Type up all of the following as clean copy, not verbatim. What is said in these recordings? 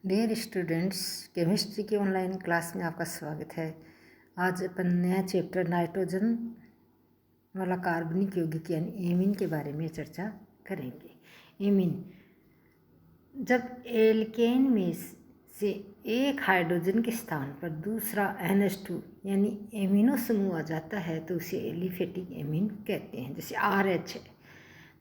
Dear students, chemistry की online class में आपका स्वागत है। आज अपन नया चैप्टर नाइट्रोजन वाला कार्बनिक यौगिक यानी एमीन के बारे में चर्चा करेंगे। एमीन, जब एल्केन में से एक हाइड्रोजन के स्थान पर दूसरा NH2 यानी एमिनो समूह आ जाता है तो उसे एलिफेटिक एमीन कहते हैं। जैसे RH है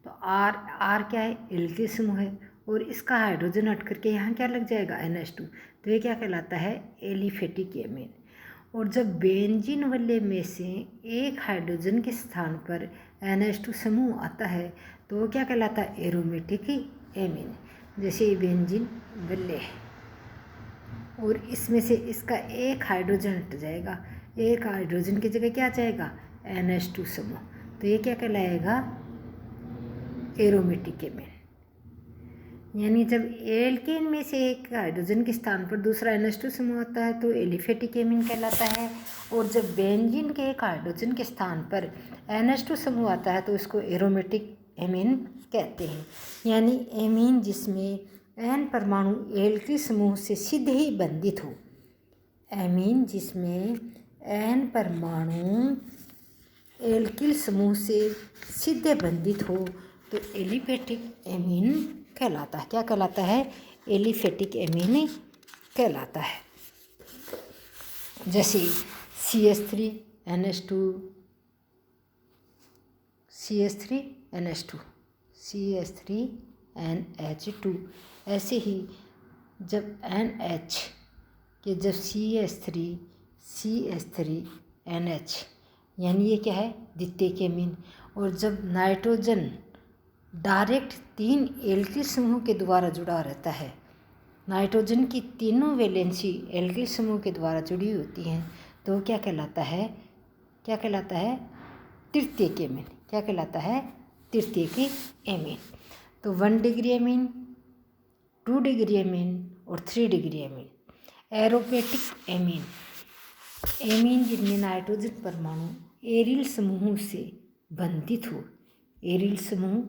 तो आर क्या है? एल्किल समूह है और इसका हाइड्रोजन हट करके यहाँ क्या लग जाएगा? NH2, तो ये क्या कहलाता है? Aliphatic amine. और जब बेंजीन वल्ले में से एक हाइड्रोजन के स्थान पर NH2 समूह आता है तो वो क्या कहलाता है? Aromatic amine. जैसे ये बेंजीन वल्ले है और इसमें से इसका एक हाइड्रोजन हट जाएगा, एक हाइड्रोजन की जगह क्या आ जाएगा? NH2 समूह, तो ये क्या कहलाएगा? Aromatic amine. यानी जब एल्केन में से एक हाइड्रोजन के स्थान पर दूसरा NH2 समूह आता है तो एलिफेटिक एमीन कहलाता है। और जब बेंजीन के एक हाइड्रोजन के स्थान पर NH2 समूह आता है तो इसको एरोमेटिक एमीन कहते हैं। यानी एमीन जिसमें N परमाणु एल्किल समूह से सीधे ही बंधित हो। एमीन जिसमें N परमाणु एल्किल समूह से सीधे बंधित हो तो एलिफेटिक एमीन कहलाता है। क्या कहलाता है? एलिफेटिक एमीन कहलाता है। जैसे CH3NH2, CH3NH2, CH3NH2। ऐसे ही जब NH के जब CH3NH यानी ये क्या है? द्वितीयक एमीन। और जब नाइट्रोजन डायरेक्ट 3 एल्किल समूह के द्वारा जुड़ा रहता है, नाइट्रोजन की तीनों वैलेंसी एल्किल समूह के द्वारा जुड़ी होती हैं तो क्या कहलाता है? क्या कहलाता है? तृतीयक एमीन। क्या कहलाता है? तृतीयक एमीन। तो 1 डिग्री एमीन, 2 डिग्री एमीन और 3 degree amine. Aromatic amine, amine जिनमें नाइट्रोजन परमाणु एरिल समूहों से बंधित हो। एरिल समूह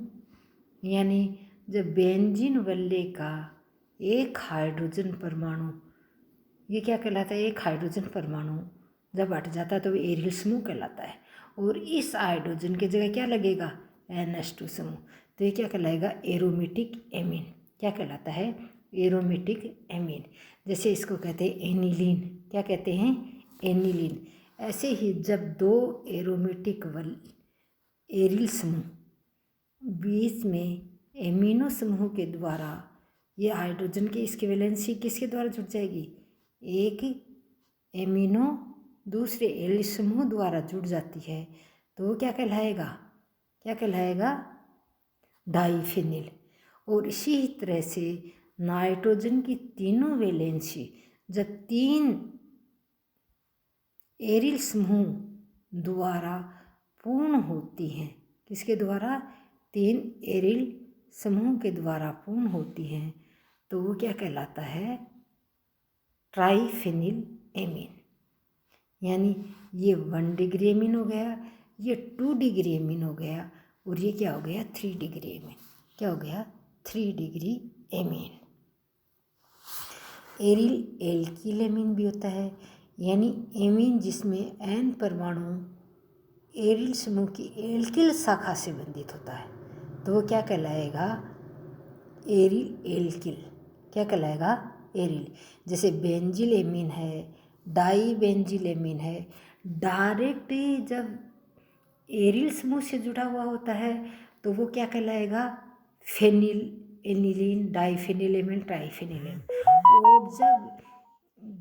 यानी जब बेंजीन वल्ले का एक हाइड्रोजन परमाणु, ये क्या कहलाता है? एक हाइड्रोजन परमाणु जब हट जाता है तो एरिल समूह कहलाता है। और इस हाइड्रोजन की जगह क्या लगेगा? NH2 समूह, तो ये क्या कहलाएगा? Aromatic amine. क्या कहलाता है? Aromatic amine. जैसे इसको कहते हैं एनिलीन। क्या कहते हैं? एनिलीन। ऐसे ही जब दो एरोमेटिक एरिल समूह बीच में एमिनो समूह के द्वारा ये हाइड्रोजन की इसकी वैलेंसी किसके द्वारा जुड़ जाएगी? एक एमिनो दूसरे एरिल समूह द्वारा जुड़ जाती है तो वो क्या कहलाएगा? क्या कहलाएगा? डाइफिनिल। और इसी तरह से नाइट्रोजन की तीनों वैलेंसी जब 3 एरिल समूह द्वारा पूर्ण होती हैं, किसके द्वारा? 3 एरिल समूह के द्वारा पूर्ण होती हैं तो वो क्या कहलाता है? ट्राइफिनिल एमीन। यानी ये 1 डिग्री एमीन हो गया, ये 2 डिग्री एमीन हो गया और ये क्या हो गया? 3 डिग्री एमीन। क्या हो गया? 3 degree amine. Aryl alkyl amine भी होता है, यानी एमीन जिसमें N परमाणु एरिल समूह की एल्किल शाखा से बंधित होता है तो वो क्या कहलाएगा? Aryl alkyl. क्या कहलाएगा? एरिल। जैसे बेंजिल एमीन है, डाई बेंजिल एमीन है, डायरेक्ट जब एरिल समूह से जुड़ा हुआ होता है तो वो क्या कहलाएगा? Phenyl aniline, diphenyl amine, triphenyl amine. और जब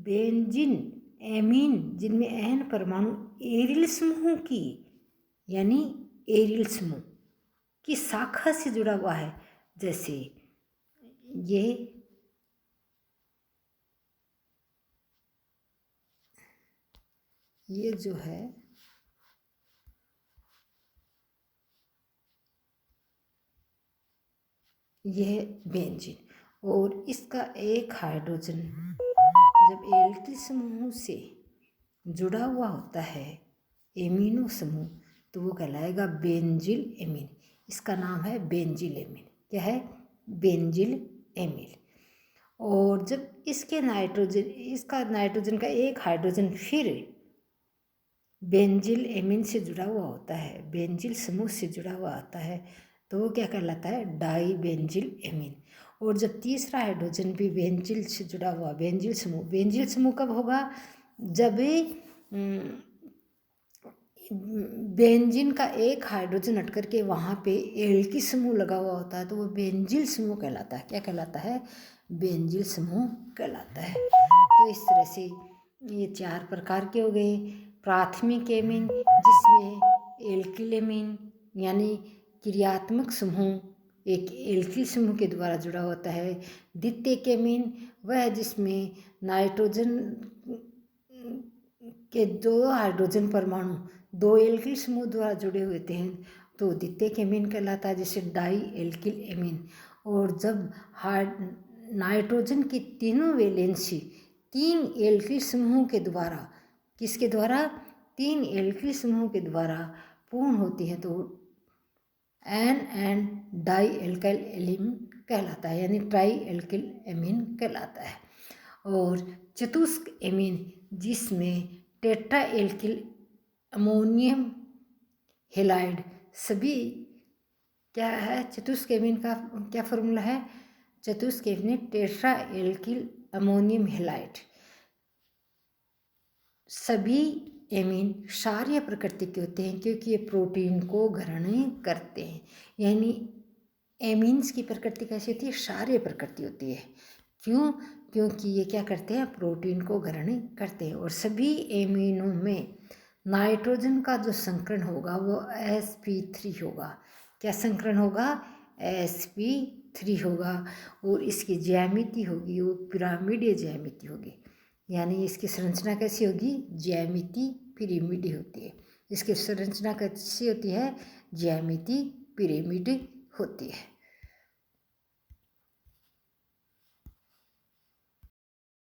बेंजीन एमीन जिनमें N परमाणु एरिल समूह की यानी एरिल समूह की शाखा से जुड़ा हुआ है, जैसे ये जो है यह बेंजीन और इसका एक हाइड्रोजन जब एल्किल समूह से जुड़ा हुआ होता है एमिनो समूह तो वो कहलाएगा बेंजिल एमीन। इसका नाम है बेंजिल एमीन। क्या है? Benzyl amine. और जब इसका नाइट्रोजन का एक हाइड्रोजन फिर बेंजिल एमीन से जुड़ा हुआ होता है, बेंजिल समूह से जुड़ा हुआ होता है, तो वो क्या कहलाता है, डाई बेंजिल एमीन। और जब तीसरा हाइड्रोजन भी बेंजिल से जुड़ा हुआ, बेंजिल समूह कब होगा, जब बेंजीन का एक हाइड्रोजन हट करके वहाँ पे एल्की समूह लगा हुआ होता है, तो वो बेंजिल समूह कहलाता है। क्या कहलाता है, बेंजिल समूह कहलाता है। तो इस तरह से ये 4 प्रकार के हो गए। प्राथमिक एमीन, जिसमें एल्किल एमीन यानी क्रियात्मक समूह एक एल्किल समूह के द्वारा जुड़ा होता है। द्वितीयक एमीन वह जिसमें नाइट्रोजन के 2 हाइड्रोजन परमाणु 2 एल्किल समूह द्वारा जुड़े हुए हैं, तो द्वितीयक एमीन कहलाता है, जैसे डाई एल्किल एमीन। और जब नाइट्रोजन की तीनों वैलेंसी 3 एल्किल समूहों के द्वारा, किसके द्वारा, 3 एल्किल समूहों के द्वारा पूर्ण होती है, तो एन डाई एल्काइल एमीन कहलाता है, यानी ट्राई एल्किल एमीन कहलाता है। और चतुष्क एमीन, जिसमें टेट्रा एल्किल अमोनियम हेलाइड सभी, क्या है, चतुष्क एमीन का क्या फॉर्मूला है, चतुष्क amine tetra alkyl ammonium halide. सभी एमीन क्षारीय प्रकृति के होते हैं, क्योंकि ये प्रोटीन को ग्रहण करते हैं। यानी एमीन्स की प्रकृति कैसी होती है, क्षारीय प्रकृति होती है। क्यों, क्योंकि ये क्या करते हैं, प्रोटीन को ग्रहण करते हैं। और सभी एमीनों में नाइट्रोजन का जो संकरण होगा वो sp3 होगा। क्या संकरण होगा, sp3 होगा। और इसकी ज्यामिति होगी वो पिरामिडीय ज्यामिति होगी, यानी इसकी संरचना कैसी होगी, ज्यामिति पिरामिड होती है। इसकी संरचना कैसी होती है, ज्यामिति पिरामिड होती है।